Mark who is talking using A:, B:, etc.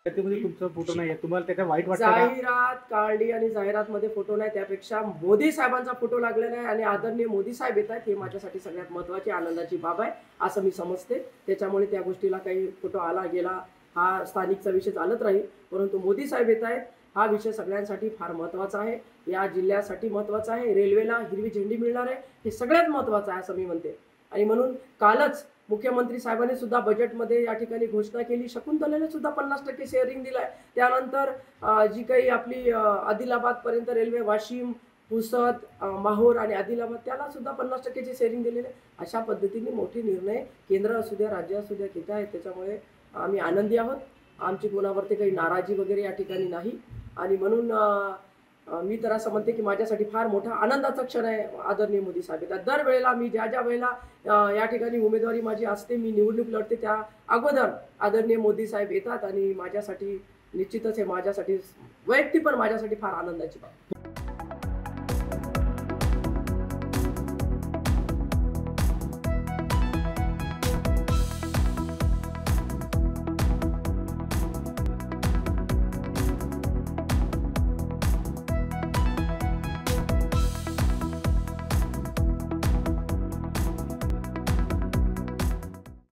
A: त्याच्यामध्ये तुमचा फोटो नाही आहे, तुम्हाला त्याचा वाईट वाटतं?
B: जाहिरात काढली आणि जाहिरातमध्ये फोटो नाही, त्यापेक्षा मोदी साहेबांचा फोटो लागलेला आहे आणि आदरणीय मोदी साहेब येत आहेत, हे माझ्यासाठी सगळ्यात महत्त्वाची आनंदाची बाब आहे असं मी समजते. त्याच्यामुळे त्या गोष्टीला काही फोटो आला गेला हा स्थानिकचा विषय चालत राहील, परंतु मोदी साहेब येत आहेत हा विषय सगळ्यांसाठी फार महत्त्वाचा आहे, या जिल्ह्यासाठी महत्त्वाचा आहे. रेल्वेला हिरवी झेंडी मिळणार आहे हे सगळ्यात महत्त्वाचं आहे असं मी म्हणते. आणि म्हणून कालच मुख्यमंत्री साहेबांनी सुद्धा बजेटमध्ये या ठिकाणी घोषणा केली, शकुंतलेने सुद्धा 50% शेअरिंग दिलाय. त्यानंतर जी काही आपली आदिलाबादपर्यंत रेल्वे वाशिम, पुसद, माहूर आणि आदिलाबाद त्याला सुद्धा 50%ची शेअरिंग दिलेली आहे. अशा पद्धतीने मोठे निर्णय केंद्र असू द्या राज्य असू द्या घेत आहेत, त्याच्यामुळे आम्ही आनंदी आहोत. आमची कोणावरती काही नाराजी वगैरे या ठिकाणी नाही. आणि म्हणून मी तर असं म्हणते की माझ्यासाठी फार मोठा आनंदाचा क्षण आहे आदरणीय मोदी साहेब येतात. दरवेळेला मी ज्या वेळेला या ठिकाणी उमेदवारी माझी असते, मी निवडणूक लढते, त्या अगोदर आदरणीय मोदी साहेब येतात आणि माझ्यासाठी निश्चितच हे माझ्यासाठी वैयक्तिक पण माझ्यासाठी फार आनंदाची बाब.